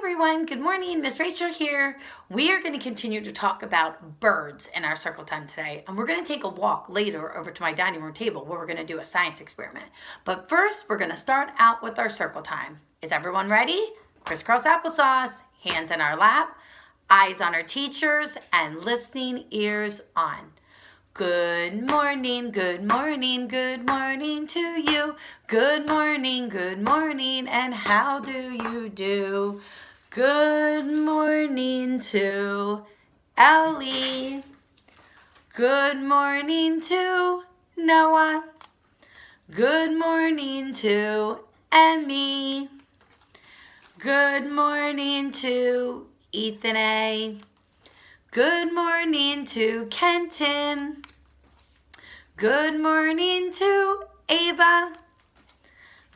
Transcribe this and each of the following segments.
everyone. Good morning. Miss Rachel here. We are going to continue to talk about birds in our circle time today. And we're going to take a walk later over to my dining room table where we're going to do a science experiment. But first, we're going to start out with our circle time. Is everyone ready? Crisscross applesauce, hands in our lap, eyes on our teachers, and listening ears on. Good morning, good morning, good morning to you. Good morning, and how do you do? Good morning to Ellie. Good morning to Noah. Good morning to Emmy. Good morning to Ethan A. Good morning to Kenton. Good morning to Ava.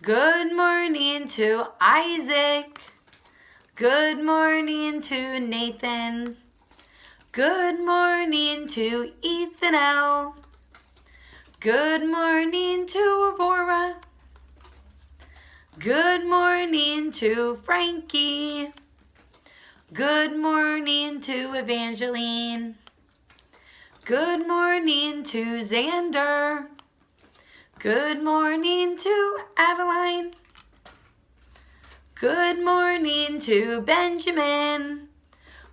Good morning to Isaac. Good morning to Nathan. Good morning to Ethan L. Good morning to Aurora. Good morning to Frankie. Good morning to Evangeline. Good morning to Xander. Good morning to Adeline. Good morning to Benjamin.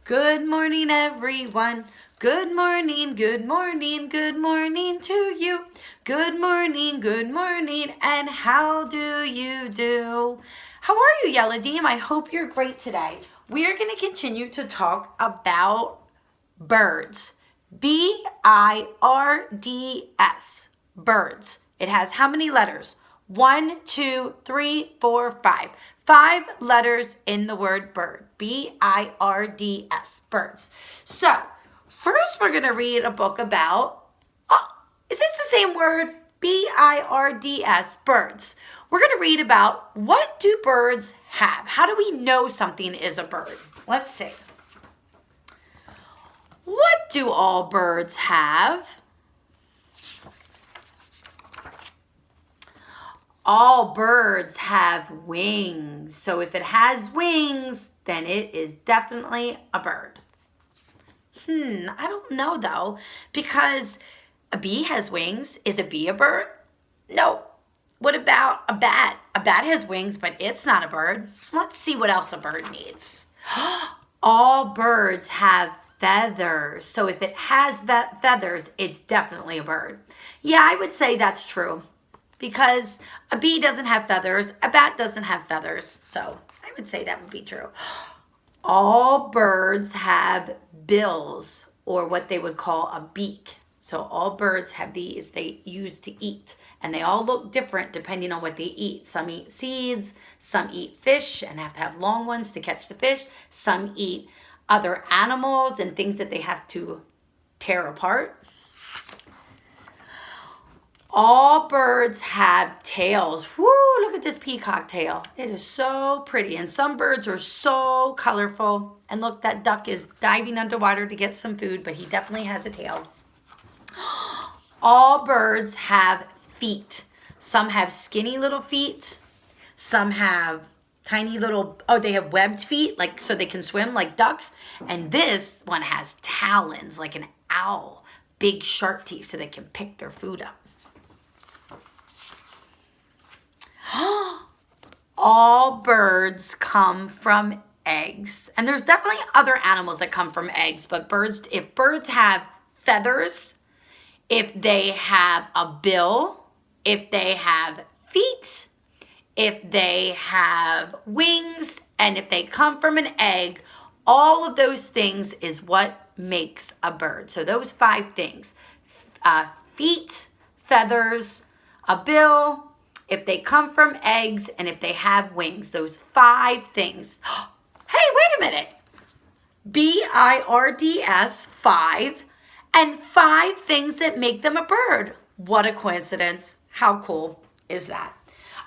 Good morning, everyone. Good morning, good morning, good morning to you. Good morning, and how do you do? How are you, Yellow Deem? I hope you're great today. We are going to continue to talk about birds. B-I-R-D-S. Birds. It has how many letters? 1, 2, 3, 4, 5. 5 letters in the word bird. B-I-R-D-S. Birds. So, first we're going to read a book about, is this the same word? B-I-R-D-S. Birds. We're going to read about what do birds have? How do we know something is a bird? Let's see. What do all birds have? All birds have wings. So if it has wings, then it is definitely a bird. I don't know though, because a bee has wings. Is a bee a bird? No. What about a bat? A bat has wings, but it's not a bird. Let's see what else a bird needs. All birds have feathers. So if it has feathers, it's definitely a bird. Yeah, I would say that's true. Because a bee doesn't have feathers, a bat doesn't have feathers. So I would say that would be true. All birds have bills, or what they would call a beak. So all birds have these they use to eat. And they all look different depending on what they eat. Some eat seeds, some eat fish and have to have long ones to catch the fish. Some eat other animals and things that they have to tear apart. All birds have tails. Woo, look at this peacock tail. It is so pretty. And some birds are so colorful. And look, that duck is diving underwater to get some food, but he definitely has a tail. All birds have feet. Some have skinny little feet. Some have tiny little, they have webbed feet, like so they can swim like ducks. And this one has talons, like an owl. Big sharp teeth so they can pick their food up. All birds come from eggs. And there's definitely other animals that come from eggs, but if birds have feathers, if they have a bill, if they have feet, if they have wings, and if they come from an egg, all of those things is what makes a bird. So those 5 things, feet, feathers, a bill, if they come from eggs, and if they have wings, those 5 things. Hey, wait a minute. B-I-R-D-S, 5, and 5 things that make them a bird. What a coincidence. How cool is that?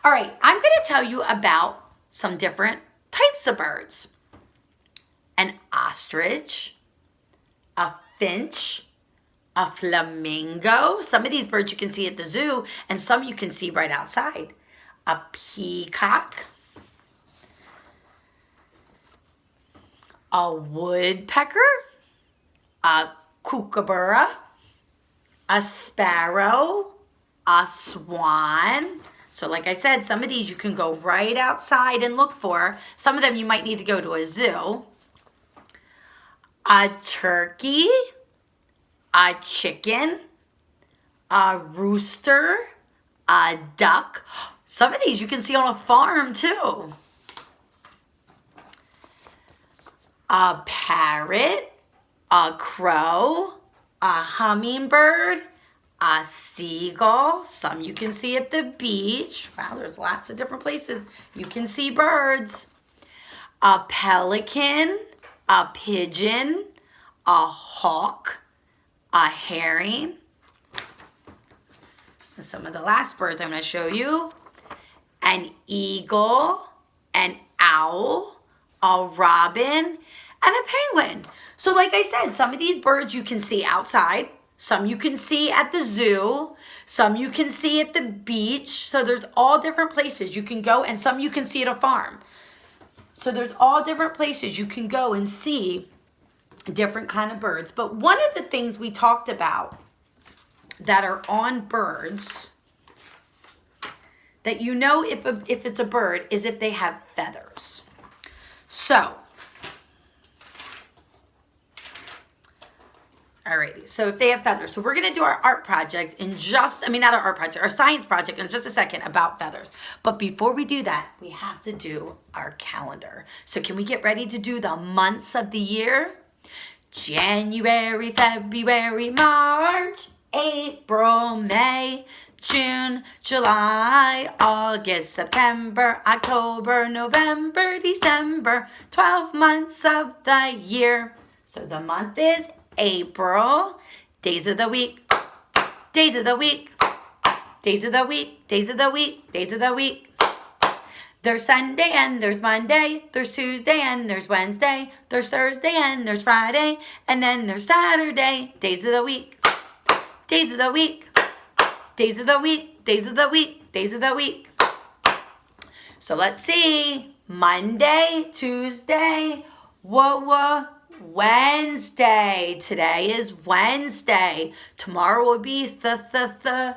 All right, I'm going to tell you about some different types of birds. An ostrich, a finch, a flamingo. Some of these birds you can see at the zoo, and some you can see right outside. A peacock, a woodpecker, a kookaburra, a sparrow, a swan. So like I said, some of these you can go right outside and look for. Some of them you might need to go to a zoo. A turkey, a chicken, a rooster, a duck. Some of these you can see on a farm too. A parrot, a crow, a hummingbird, a seagull. Some you can see at the beach. Wow, there's lots of different places you can see birds. A pelican, a pigeon, a hawk, a herring. And some of the last birds I'm going to show you. An eagle, an owl, a robin, and a penguin. So like I said, some of these birds you can see outside. Some you can see at the zoo. Some you can see at the beach. So there's all different places you can go, and some you can see at a farm. So there's all different places you can go and see different kind of birds. But one of the things we talked about that are on birds that you know if it's a bird is if they have feathers. So, alrighty, so if they have feathers. So we're going to do our art project in not our art project, our science project in just a second about feathers. But before we do that, we have to do our calendar. So can we get ready to do the months of the year? January, February, March, April, May, June, July, August, September, October, November, December, 12 months of the year. So the month is April. Days of the week, days of the week, days of the week, days of the week, days of the week. There's Sunday and there's Monday, there's Tuesday and there's Wednesday, there's Thursday and there's Friday, and then there's Saturday. Days of the week, days of the week, days of the week, days of the week, days of the week. So let's see. Monday, Tuesday, Wednesday. Today is Wednesday. Tomorrow will be Thursday.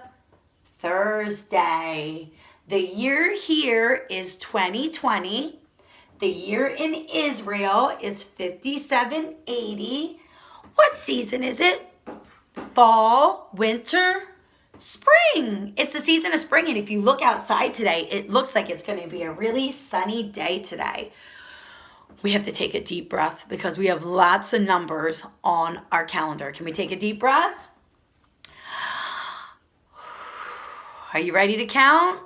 The year here is 2020. The year in Israel is 5780. What season is it? Fall, winter, spring. It's the season of spring, and if you look outside today, it looks like it's going to be a really sunny day today. We have to take a deep breath because we have lots of numbers on our calendar. Can we take a deep breath? Are you ready to count?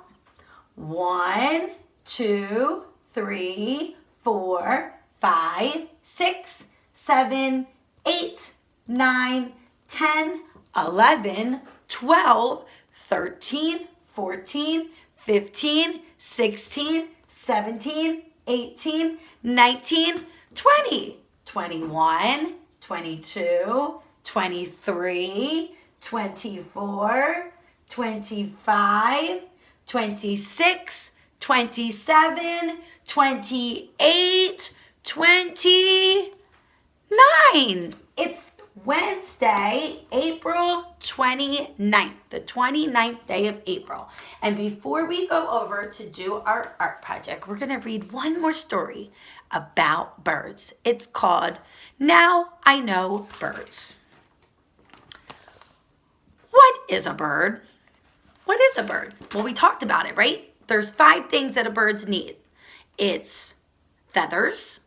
1, 2, 3, 4, 5, 6, 7, 8, 9, 10, 11, 12, 13, 14, 15, 16, 17, 18, 19, 20, 21, 22, 23, 24, 25, 26, 27, 28, 29. It's Wednesday, April 29th, the 29th day of April. And before we go over to do our art project, we're going to read one more story about birds. It's called Now I Know Birds. What is a bird? What is a bird? Well, we talked about it, right? There's 5 things that a bird needs. It's feathers,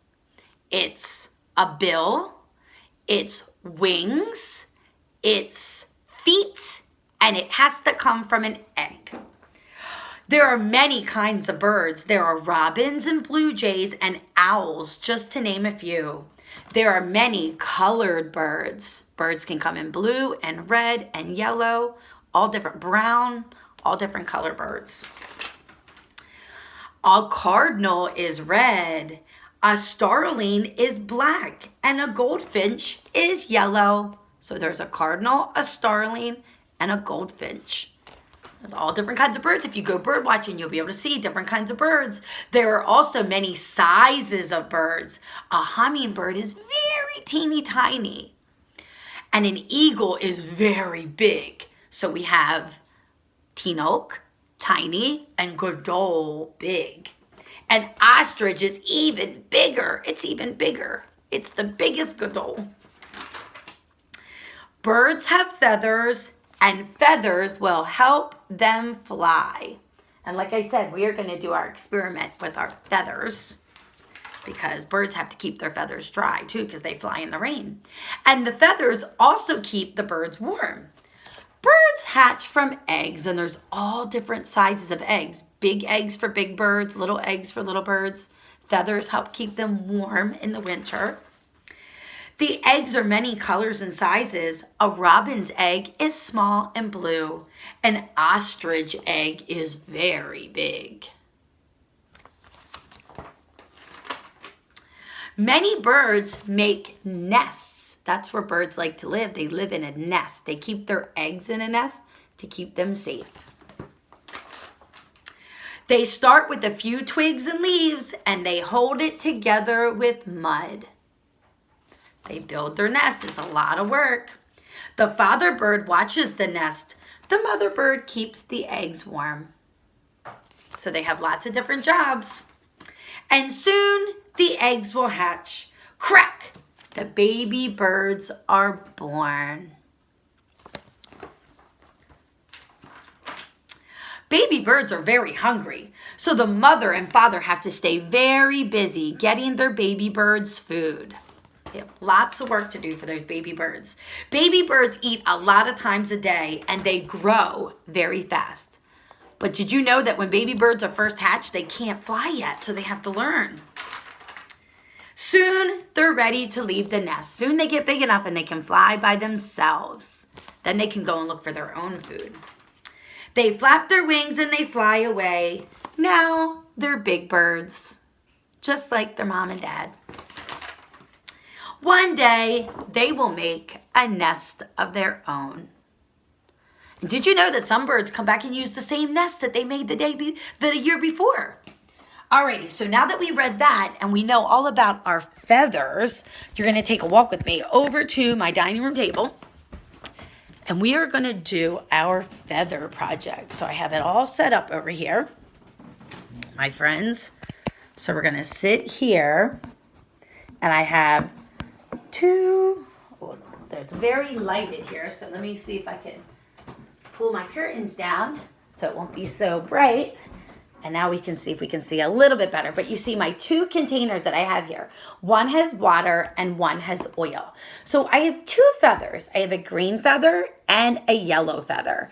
it's a bill, it's wings, it's feet, and it has to come from an egg. There are many kinds of birds. There are robins and blue jays and owls, just to name a few. There are many colored birds. Birds can come in blue and red and yellow, all different brown, all different color birds. A cardinal is red, a starling is black, and a goldfinch is yellow. So there's a cardinal, a starling, and a goldfinch. all different kinds of birds. If you go bird watching, you'll be able to see different kinds of birds. There are also many sizes of birds. A hummingbird is very teeny tiny, and an eagle is very big. So we have tinoc, tiny, and godol, big. And ostrich is even bigger. It's even bigger. It's the biggest godol. Birds have feathers, and feathers will help them fly. And like I said, we are going to do our experiment with our feathers, because birds have to keep their feathers dry too, because they fly in the rain. And the feathers also keep the birds warm. Birds hatch from eggs, and there's all different sizes of eggs. Big eggs for big birds, little eggs for little birds. Feathers help keep them warm in the winter. The eggs are many colors and sizes. A robin's egg is small and blue. An ostrich egg is very big. Many birds make nests. That's where birds like to live. They live in a nest. They keep their eggs in a nest to keep them safe. They start with a few twigs and leaves, and they hold it together with mud. They build their nest. It's a lot of work. The father bird watches the nest. The mother bird keeps the eggs warm. So they have lots of different jobs. And soon the eggs will hatch. Crack! The baby birds are born. Baby birds are very hungry, so the mother and father have to stay very busy getting their baby birds food. They have lots of work to do for those baby birds. Baby birds eat a lot of times a day, and they grow very fast. But did you know that when baby birds are first hatched, they can't fly yet, so they have to learn. Soon, they're ready to leave the nest. Soon they get big enough and they can fly by themselves. Then they can go and look for their own food. They flap their wings and they fly away. Now they're big birds, just like their mom and dad. One day, they will make a nest of their own. And did you know that some birds come back and use the same nest that they made the year before? Alrighty, so now that we read that and we know all about our feathers, you're going to take a walk with me over to my dining room table. And we are going to do our feather project. So I have it all set up over here, my friends. So we're going to sit here. And I have it's very lighted here. So let me see if I can pull my curtains down so it won't be so bright. And now we can see if we can see a little bit better. But you see my two containers that I have here. One has water and one has oil. So I have two feathers. I have a green feather and a yellow feather.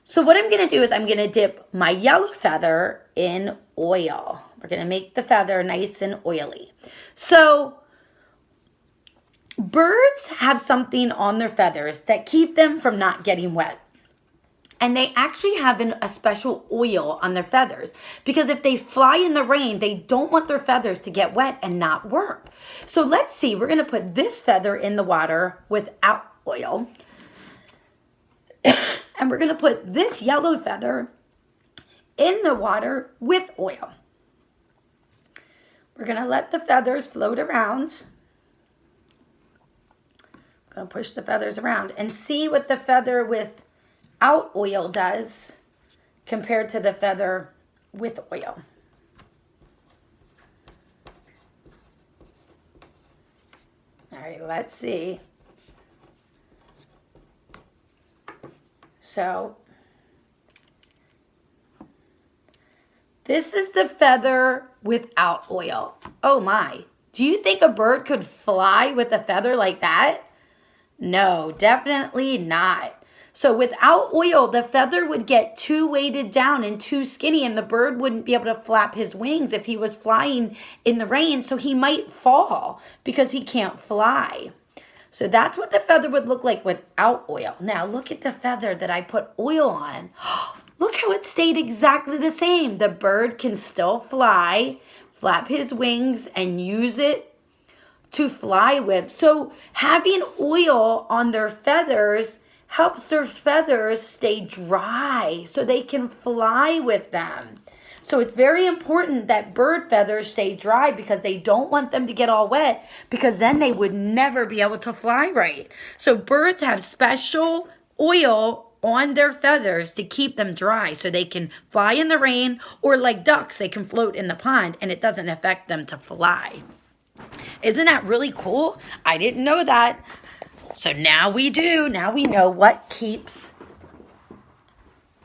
So what I'm going to do is I'm going to dip my yellow feather in oil. We're going to make the feather nice and oily. So birds have something on their feathers that keep them from not getting wet. And they actually have a special oil on their feathers, because if they fly in the rain, they don't want their feathers to get wet and not work. So let's see, we're going to put this feather in the water without oil. And we're going to put this yellow feather in the water with oil. We're going to let the feathers float around. I'm going to push the feathers around and see what the feather without oil does compared to the feather with oil. All right, let's see. So this is the feather without oil. Oh my. Do you think a bird could fly with a feather like that? No, definitely not. So without oil, the feather would get too weighted down and too skinny, and the bird wouldn't be able to flap his wings if he was flying in the rain, so he might fall because he can't fly. So that's what the feather would look like without oil. Now look at the feather that I put oil on. Look how it stayed exactly the same. The bird can still fly, flap his wings, and use it to fly with. So having oil on their feathers helps their feathers stay dry so they can fly with them. So it's very important that bird feathers stay dry because they don't want them to get all wet, because then they would never be able to fly right. So birds have special oil on their feathers to keep them dry so they can fly in the rain, or like ducks, they can float in the pond and it doesn't affect them to fly. Isn't that really cool? I didn't know that. So now we do. Now we know what keeps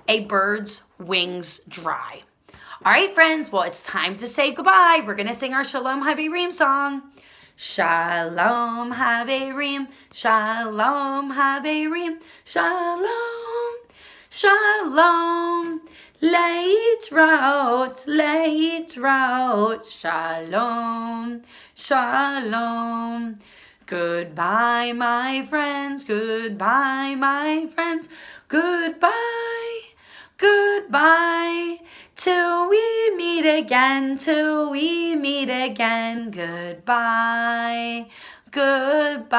a bird's wings dry. All right, friends. Well, it's time to say goodbye. We're going to sing our Shalom Haverim song. Shalom Haverim, Shalom Haverim, Shalom, Shalom. Leitraot, leitraot, Shalom, Shalom. Goodbye, my friends, goodbye, my friends, goodbye, goodbye. Till we meet again, till we meet again, goodbye, goodbye.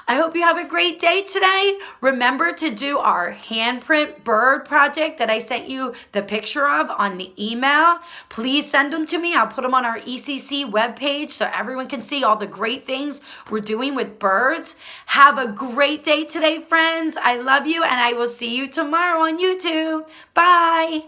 I hope you have a great day today. Remember to do our handprint bird project that I sent you the picture of on the email. Please send them to me. I'll put them on our ECC webpage so everyone can see all the great things we're doing with birds. Have a great day today, friends. I love you, and I will see you tomorrow on YouTube. Bye.